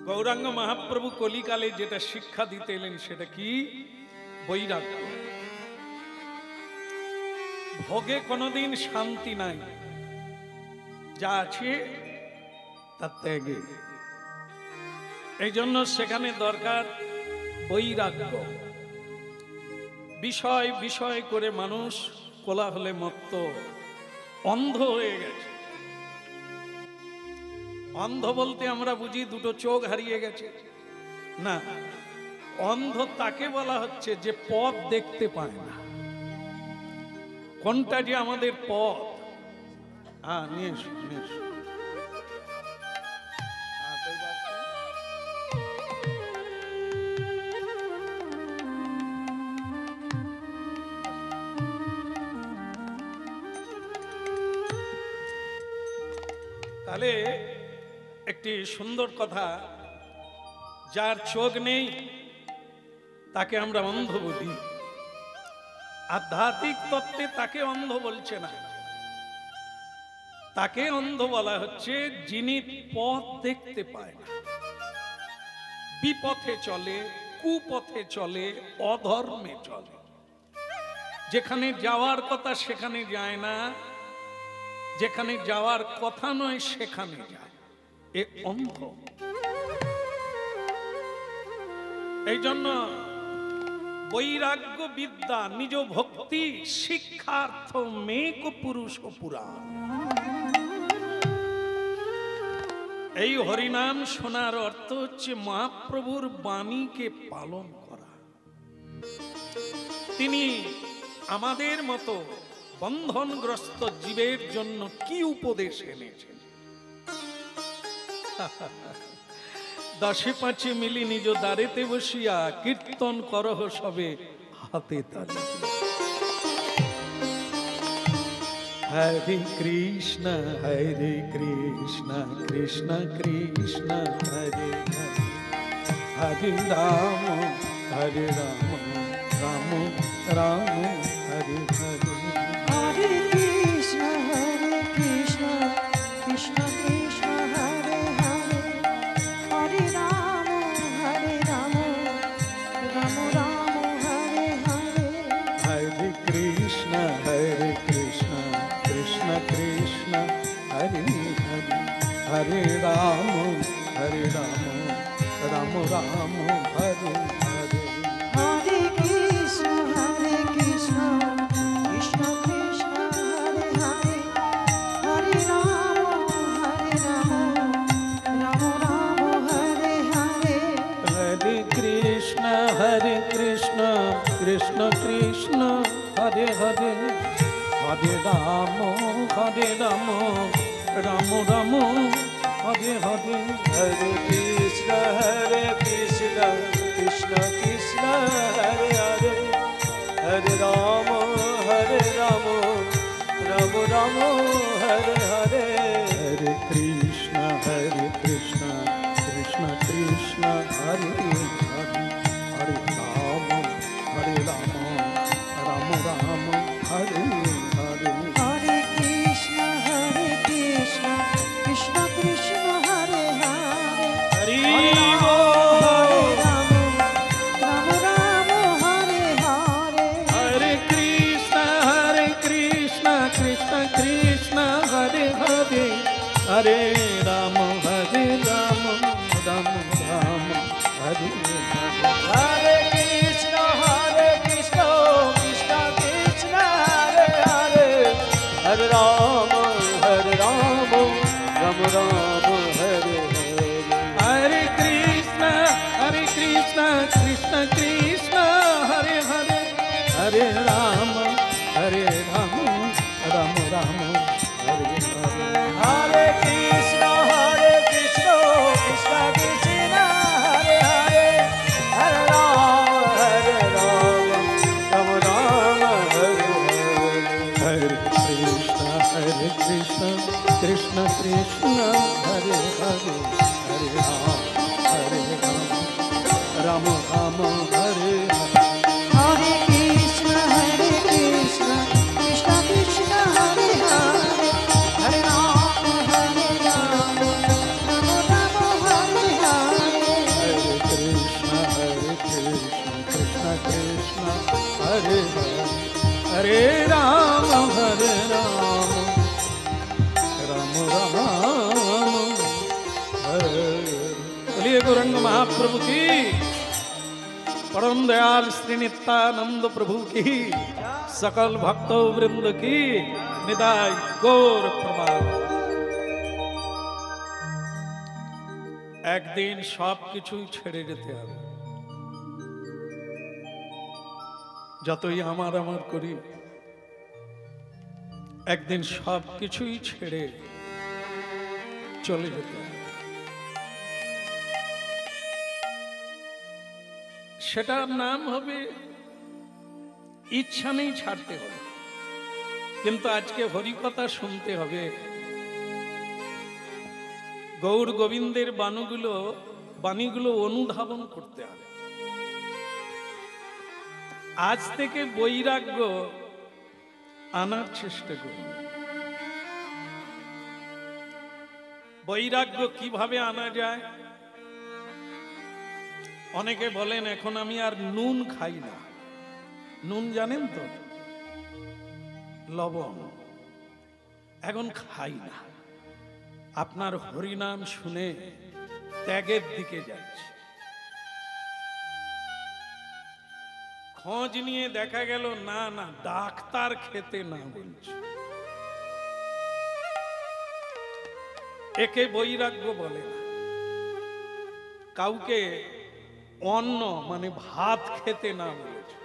গৌরাঙ্গ মহাপ্রভু কলিকালে যেটা শিক্ষা দিতে এলেন সেটা কি? বৈরাগ্য। ভোগে কোনোদিন শান্তি নাই, যা আছে তার ত্যাগে। এই জন্য সেখানে দরকার বৈরাগ্য। বিষয় বিষয় করে মানুষ কোলাহলে মত্ত, অন্ধ হয়ে গেছে। অন্ধ বলতে আমরা বুঝি দুটো চোখ হারিয়ে গেছে, না। অন্ধ তাকে বলা হচ্ছে যে পথ দেখতে পায় না। কোনটা যে আমাদের পথ? নিয়ে এসো, নিয়ে এসো। তাহলে একটি সুন্দর কথা, যার চোখ নেই তাকে আমরা অন্ধ বলি। আধ্যাত্মিক তত্ত্বে তাকে অন্ধ বলছে না, তাকে অন্ধ বলা হচ্ছে যিনি পথ দেখতে পায় না, বিপথে চলে, কুপথে চলে, অধর্মে চলে। যেখানে যাওয়ার কথা সেখানে যায় না, যেখানে যাওয়ার কথা নয় সেখানে যায়, এ অন্ধ। এই জন্য বৈরাগ্য বিদ্যা নিজ ভক্তি শিক্ষার্থ মেক পুরুষ পুরাণ। এই হরিনাম শোনার অর্থ হচ্ছে মহাপ্রভুর বাণীকে পালন করা। তিনি আমাদের মতো বন্ধনগ্রস্ত জীবের জন্য কি উপদেশ এনেছেন? দশে পাঁচে মিলি নিজ দ্বারেতে বসিয়া কীর্তন করহ সবে হাতে তালি। হরে কৃষ্ণ কৃষ্ণ কৃষ্ণ হরে হরে, হরে রাম রাম রাম হরে হরে। हरे कृष्ण कृष्ण कृष्ण हरे हरे, हरे राम राम राम हरे हरे। हरे कृष्ण कृष्ण कृष्ण हरे हरे, हरे राम राम राम हरे हरे। हरे कृष्ण कृष्ण कृष्ण कृष्ण हरे हरे, हरे राम राम राम हरे हरे। हरे कृष्ण कृष्ण कृष्ण हरे हरे, हरे राम राम राम हरे हरे। हरे कृष्ण कृष्ण कृष्ण हरे हरे, हरे राम राम राम हरे हरे। हरे कृष्ण कृष्ण कृष्ण हरे हरे, हरे राम राम राम हरे हरे। हरे कृष्ण कृष्ण कृष्ण कृष्ण हरे हरे, हरि हरे बोल। राम राम हरे हरे। हरे कृष्ण कृष्ण कृष्ण हरे हरे, हरे राम राम राम हरे हरे। हरे कृष्ण कृष्ण कृष्ण हरे हरे, हरे राम राम राम हरे हरे। हरे कृष्ण कृष्ण कृष्ण हरे हरे, हरे राम राम राम हरे हरे। हरे कृष्ण बोलिए गौरंग महाप्रभु की, परम दयाल श्री नित्यानंद प्रभु की, सकल भक्तों वृंद की निदाय गौर प्रणाम। একদিন সব কিছুই ছেড়ে যেতে হবে। যতই আমার আমার করি, একদিন সব কিছুই ছেড়ে চলে যেতে হবে। সেটার নাম হবে ইচ্ছা নেই ছাড়তে হবে। কিন্তু আজকে হরিকথা শুনতে হবে। গৌর গোবিন্দের বাণীগুলো অনুধাবন করতে হবে। আজ থেকে বৈরাগ্য আনার চেষ্টা করুন। বৈরাগ্য কিভাবে আনা যায়? অনেকে বলেন এখন আমি আর নুন খাই না। নুন জানেন তো, লবণ, এখন খাই না। আপনার হরিনাম শুনে ত্যাগের দিকে যাচ্ছে। খোঁজ নিয়ে দেখা গেল না না, ডাক্তার খেতে না বলছে। একে বৈরাগ্য বলে না। কাউকে অন্ন মানে ভাত খেতে না বলেছে,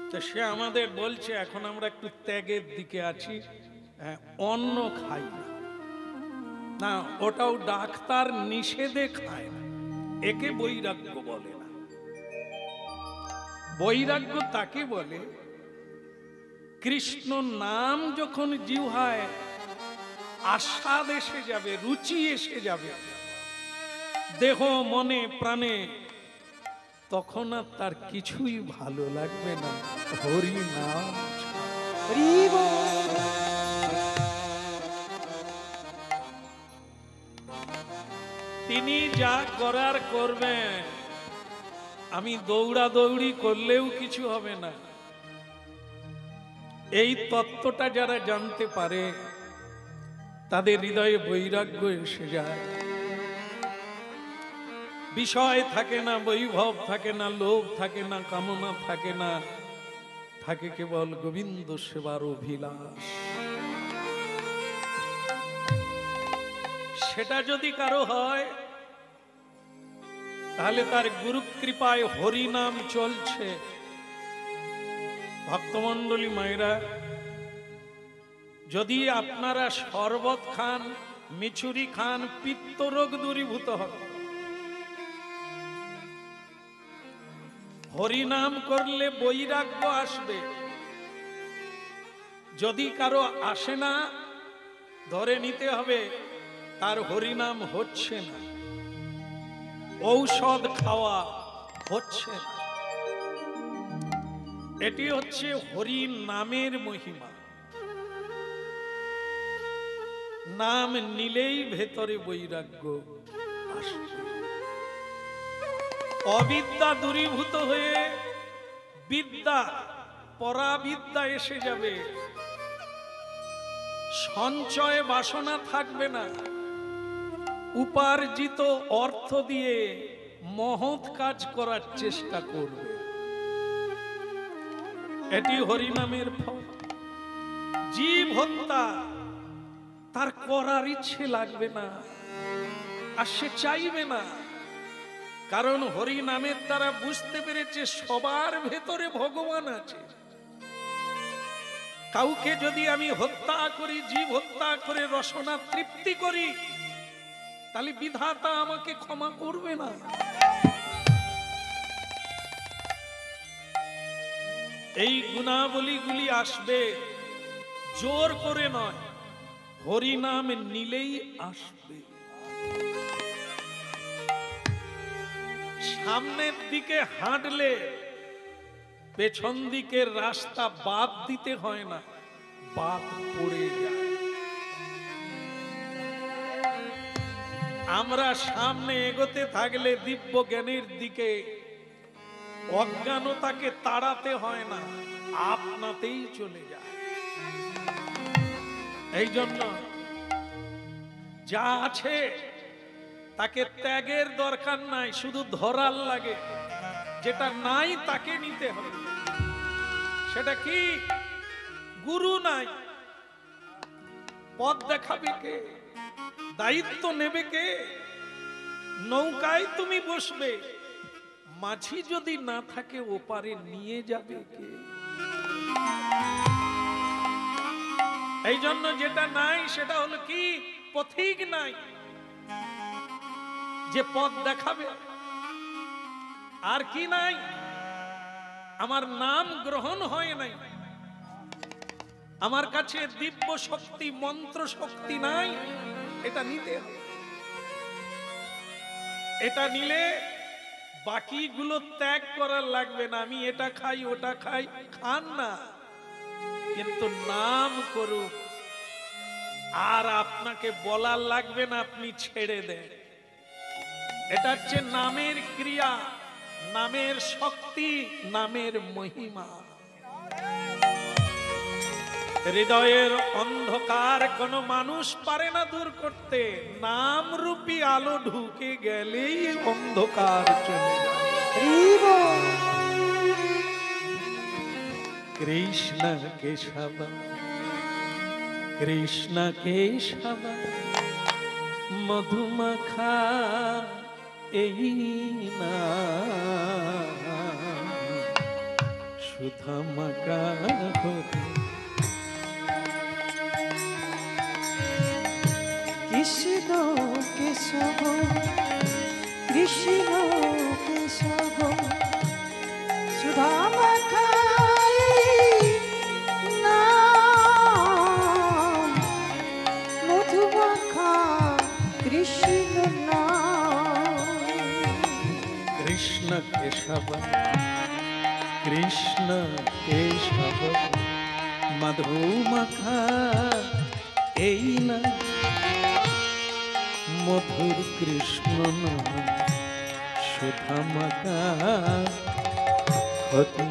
তো সে আমাদের বলছে এখন আমরা একটু ত্যাগের দিকে আছি, অন্ন খাই না। না, ওটাও ডাক্তার নিষেধে খায় না। একে বৈরাগ্য বলে না। বৈরাগ্য তাকে বলে কৃষ্ণ নাম যখন জিহ্বায় আস্বাদ এসে যাবে, রুচি এসে যাবে দেহ মনে প্রাণে, তখন আর তার কিছুই ভালো লাগবে না। হরি নাম তিনি যা করার করবেন। আমি দৌড়াদৌড়ি করলেও কিছু হবে না। এই তত্ত্বটা যারা জানতে পারে তাদের হৃদয়ে বৈরাগ্য এসে যায়। বিষয় থাকে না, বৈভব থাকে না, লোভ থাকে না, কামনা থাকে না, থাকে কেবল গোবিন্দ সেবার অভিলাষ। সেটা যদি কারো হয় তাহলে তার গুরু কৃপায় হরিনাম চলছে। ভক্তমণ্ডলী মায়েরা, যদি আপনারা শরবত খান, মিছুরি খান, পিত্ত রোগ দূরীভূত হবে। হরিনাম করলে বৈরাগ্য আসবে। যদি কারো আসে না, ধরে নিতে হবে তার হরিনাম হচ্ছে না, ঔষধ খাওয়া হচ্ছে না। এটি হচ্ছে হরি নামের মহিমা। নাম নিলেই ভেতরে বৈরাগ্য আসবে। অবিদ্যা দূরীভূত হয়ে বিদ্যা, পরাবিদ্যা এসে যাবে। সঞ্চয় বাসনা থাকবে না। উপার্জিত অর্থ দিয়ে মহৎ কাজ করার চেষ্টা করবে। এটি হরিনামের ফল। জীব হত্যা তার করার ইচ্ছে লাগবে না, আর সে চাইবে না। কারণ হরি নামের দ্বারা বুঝতে পেরেছে সবার ভেতরে ভগবান আছে। কাউকে যদি আমি হত্যা করি, জীব হত্যা করে রসনা তৃপ্তি করি, তাহলে বিধাতা আমাকে ক্ষমা করবে না। এই গুণাবলীগুলি আসবে, জোর করে নয়, হরিনাম নিলেই আসবে। সামনের দিকে হাঁটলে পেছন দিকের রাস্তা বাদ দিতে হয় না, বাদ পড়ে যায়। আমরা সামনে এগোতে থাকলে দিব্য জ্ঞানের দিকে অজ্ঞানতাকে তাড়াতে হয় না, আপনাতেই চলে যায়। এই জন্য যা আছে তাকে ত্যাগের দরকার নাই, শুধু ধরার লাগে। যেটা নাই তাকে নিতে হবে। সেটা কি? গুরু নাই, পথ দেখাবে কে? দায়িত্ব নেবে কে? নৌকায় তুমি বসবে, মাঝি যদি না থাকে ওপারে নিয়ে যাবে কে? এই জন্য যেটা নাই সেটা হলো কি? পথিক নাই, যে পথ দেখাবে। আর কি নাই? আমার নাম গ্রহণ হয় নাই, আমার কাছে দিব্য শক্তি মন্ত্র শক্তি নাই। এটা নিতে হবে। এটা নিলে বাকিগুলো ত্যাগ করার লাগবে না। আমি এটা খাই ওটা খাই, খান না, কিন্তু নাম করুন। আর আপনাকে বলার লাগবে না, আপনি ছেড়ে দেন। এটা হচ্ছে নামের ক্রিয়া, নামের শক্তি, নামের মহিমা। হৃদয়ের অন্ধকার কোন মানুষ পারে না দূর করতে। নাম রূপী আলো ঢুকে গেলেই অন্ধকার চলে যায়। কৃষ্ণ কেশব কৃষ্ণ কেশব মধুমাখা এই নাম সুধামাকা হরি। কৃষ্ণ কেশব কৃষ্ণ কেশব সুধামাখাই নাম মধুমাখা কৃষ্ণ নাম। কৃষ্ণ কেশব কৃষ্ণ কেশব মধুমাখা এই না মধুর কৃষ্ণ নাম সুধামাখা হরি।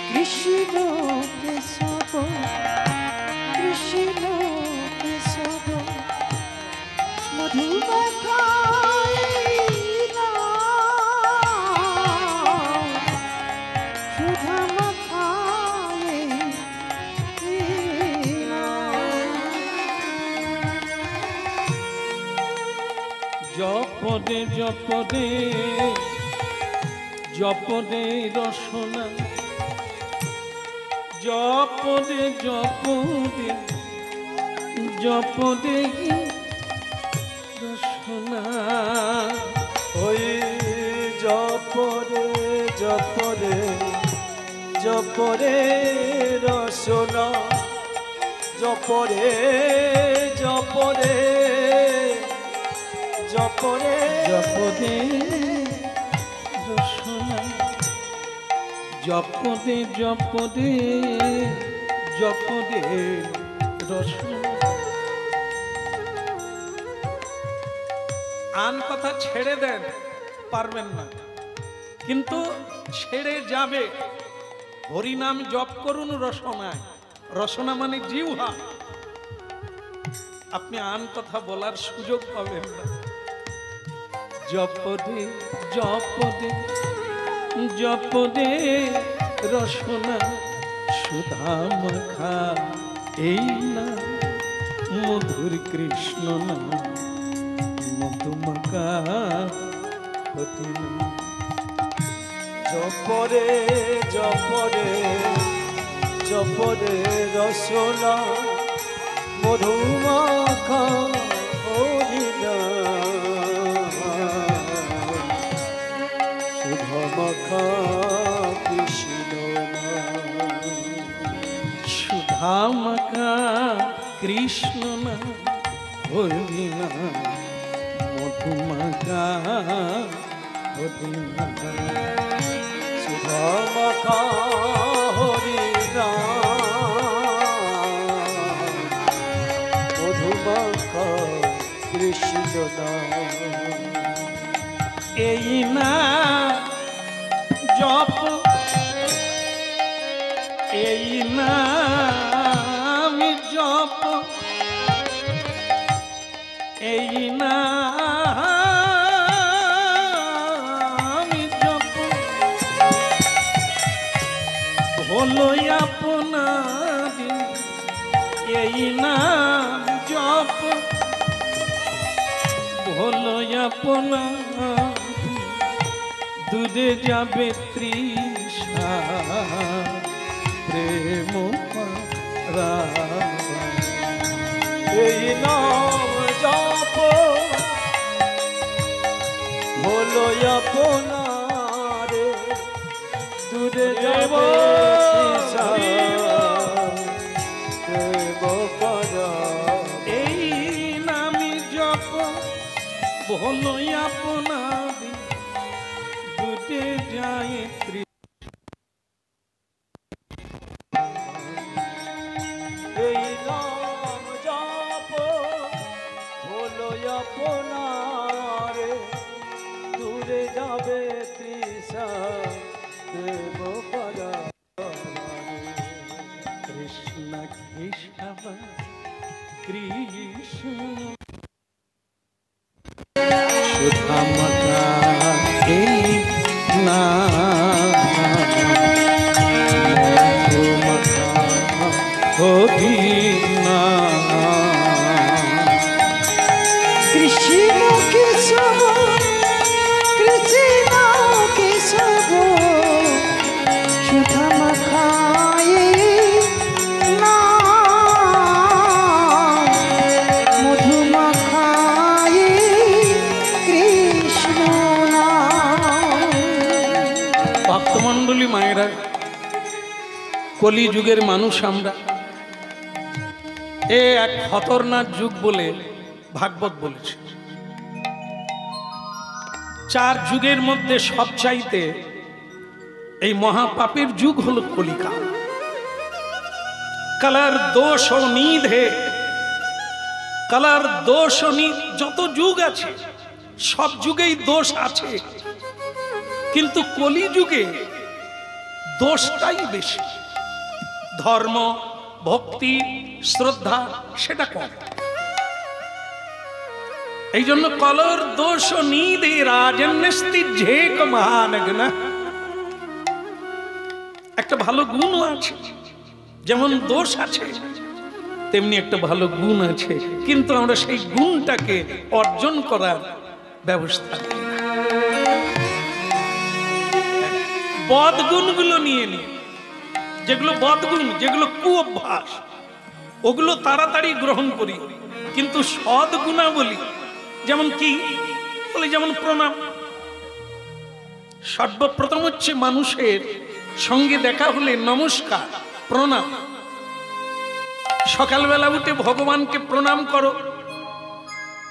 কৃষ্ণ কেশব কৃষ্ণ কেশব মধুমাখা সুধামাখা জপদে জপদে জপদে রসনা, জপদে জপদে জপদে রসনা। ওই জপরে জপরে জপরে রসনা, জপরে জপরে জপরে জপদে রসনা, জপদে জপদে জপদে রসনা। আন কথা ছেড়ে দেন, পারবেন না, কিন্তু ছেড়ে যাবে। হরিনাম জপ করুন রসনায়। রসনা মানে জিহ্বা। আপনি আন কথা বলার সুযোগ পাবেন না। জপদে জপদে জপদে রসনা সুধামাখা এই না মধুর কৃষ্ণ নাম মধুমাখা হরি। জপরে জপরে জপরে রসনা মধুমাখা হরি নাম সুধামাখা কৃষ্ণ নাম। সুধামাখা কৃষ্ণ নাম হরি নাম মধুমাখা হরি নাম। সুধামাখা হরি নাম মধুমাখা কৃষ্ণ নাম। এই না জপ এই নাম জপ এই নাম জপ হলো আপনার, এই নাম জপ হলো আপনার, দূরে যাবে তৃষা প্রেম পারা। এই নাম জপ হলো আপনার, দূরে যাবে তৃষা প্রেম পারা। এই নামি জপ হলো আপনার, দূরে যায় এই নাম জপ হলো আপনার, দূরে যাবে তৃষা প্রেম পারা। কৃষ্ণ কেশব কৃষ্ণ সুধামকা এই হবিনা কৃষ্ণ কেশব কৃষ্ণ কেশব সুধা মাখায়ে নাম, মধু মাখায়ে কৃষ্ণ নাম। ভক্তমণ্ডলী মায়েরা, কলি যুগের মানুষ আমরা। এ এক খতরনাক যুগ বলে ভাগবত বলেছে। 4 যুগের মধ্যে সবচাইতে এই মহাপাপের যুগ হলো কলিকাল। কালার দোষ ও নীদ হে, কালার দোষ ও নীদ। যত যুগ আছে সব যুগেই দোষ আছে, কিন্তু কলি যুগে দোষটাই বেশি। ধর্ম, ভক্তি, শ্রদ্ধা সেটা কম। এই জন্য কলর দোষ নীদে রাজন্যস্তি ঝেক মহানগ্ন। একটা ভালো গুণও আছে, যেমন দোষ আছে তেমনি একটা ভালো গুণ আছে, কিন্তু আমরা সেই গুণটাকে অর্জন করার ব্যবস্থা করি না। বদগুণগুলো নিয়ে নিই, যেগুলো বদগুণ, যেগুলো কুঅভ্যাস, ওগুলো তাড়াতাড়ি গ্রহণ করি, কিন্তু সদ্গুণাবলী যেমন কি বলি, যেমন প্রণাম। সর্বপ্রথম হচ্ছে মানুষের সঙ্গে দেখা হলে নমস্কার, প্রণাম। সকালবেলা উঠে ভগবানকে প্রণাম করো,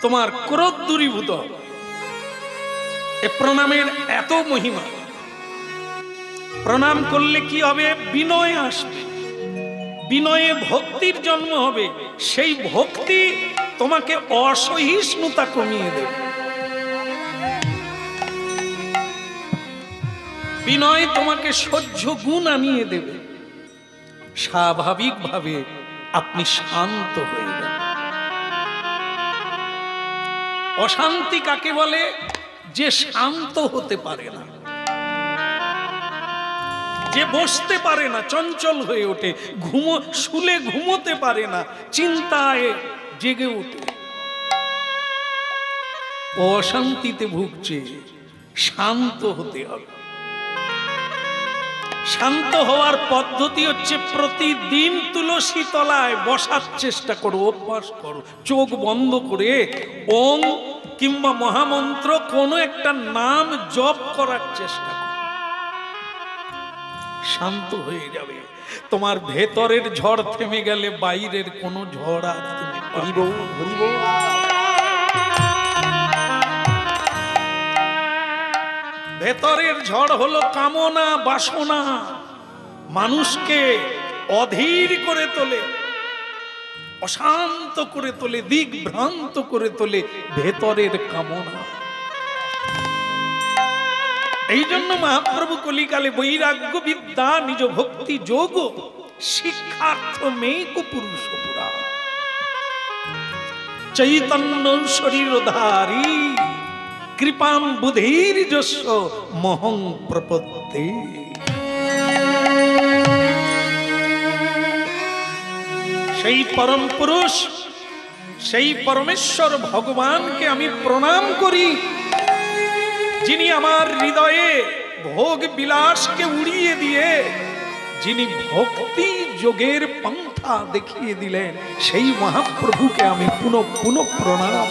তোমার ক্রোধ দূরীভূত হবে। এ প্রণামের এত মহিমা। প্রণাম করলে কি হবে? বিনয় আসবে, বিনয়ে ভক্তির জন্ম হবে। সেই ভক্তি তোমাকে অসহিষ্ণুতা কমিয়ে দেবে। বিনয় তোমাকে সহ্য গুণ আনিয়ে দেবে। স্বাভাবিকভাবে আপনি শান্ত হয়ে যাবেন। অশান্তি কাকে বলে? যে শান্ত হতে পারে না, যে বসতে পারে না, চঞ্চল হয়ে ওঠে, শুলে ঘুমোতে পারে না, চিন্তায় জেগে ওঠে, অশান্তিতে ভুগছে। শান্ত হতে হবে। শান্ত হওয়ার পদ্ধতি হচ্ছে প্রতিদিন তুলসী তলায় বসার চেষ্টা করো, অভ্যাস করো। চোখ বন্ধ করে ওম কিংবা মহামন্ত্র কোনো একটা নাম জপ করার চেষ্টা করো, শান্ত হয়ে যাবে। তোমার ভেতরের ঝড় থেমে গেলে বাইরের কোনো ঝড় আর তুমি পাবে না। ভেতরের ঝড় হলো কামনা, বাসনা, মানুষকে অধীর করে তোলে, অশান্ত করে তোলে, দিগ্ভ্রান্ত করে তোলে ভেতরের কামনা। এই জন্য মহাপ্রভু কলিকালে বৈরাগ্য বিদ্যা নিজ ভক্তি যোগ শিক্ষার্থ মেক পুরুষ পুরা। চৈতন্য শরীরধারী কৃপাম বুধির যস্য মহং প্রপদ্যে। সেই পরম পুরুষ, সেই পরমেশ্বর ভগবানকে আমি প্রণাম করি, যিনি আমার হৃদয়ে ভোগ বিলাসকে উড়িয়ে দিয়ে যিনি ভক্তি যোগের পন্থা দেখিয়ে দিলেন, সেই মহাপ্রভুকে আমি পুনঃ পুনঃ প্রণাম।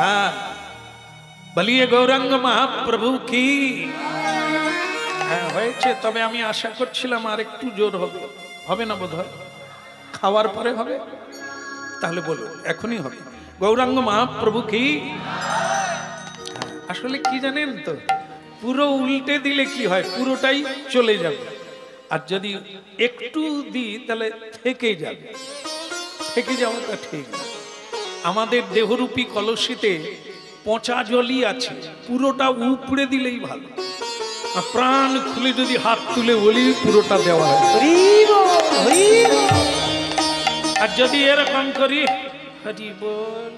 হ্যাঁ, বলিয়ে গৌরাঙ্গ মহাপ্রভু কি। হ্যাঁ হয়েছে, তবে আমি আশা করছিলাম আর একটু জোর হবে। হবে না বোধ হয়? খাওয়ার পরে হবে? তাহলে বলো, এখনই হবে। গৌরাঙ্গ মহাপ্রভু কি। আসলে কি জানেন তো, পুরো উল্টে দিলে কি হয়, পুরোটাই চলে যাবে। আর যদি একটু দিই তাহলে থেকে যাবে। থেকে যাওয়াটা ঠিক না। আমাদের দেহরূপী কলসিতে পচা জলই আছে, পুরোটা উপড়ে দিলেই ভালো। প্রাণ খুলে যদি হাত তুলে বলি পুরোটা দেওয়া হয়। আর যদি এরকম করি হরি বল,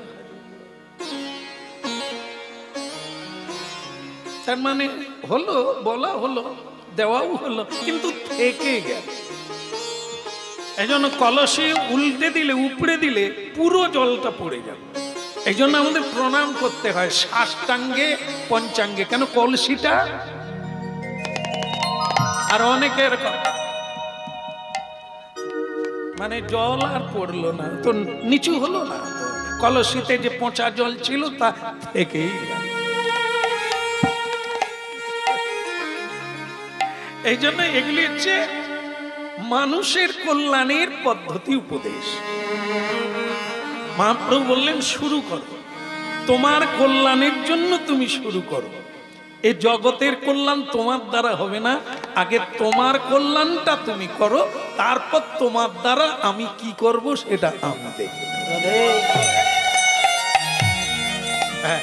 তার মানে হলো, বলা হলো, দেওয়াও হলো, কিন্তু থেকে গেল। এই জন্য কলসে উল্টে দিলে, উপড়ে দিলে পুরো জলটা পড়ে যাবে। এই জন্য আমাদের প্রণাম করতে হয় সাষ্টাঙ্গে পঞ্চাঙ্গে। কেন? কলসিটা। আর অনেকে এরকম মানে জল আর পড়লো না, তো নিচু হলো না, তো কলসিতে যে পচা জল ছিল তা থেকেই গেল। এই জন্য এগুলি হচ্ছে মানুষের কল্যাণের পদ্ধতি, উপদেশ। মহাপ্রভু বললেন শুরু করো, তোমার কল্যাণের জন্য তুমি শুরু করো। এই জগতের কল্যাণ তোমার দ্বারা হবে না, আগে তোমার কল্যাণটা তুমি করো, তারপর তোমার দ্বারা আমি কি করব সেটা আমি দেখব। হ্যাঁ।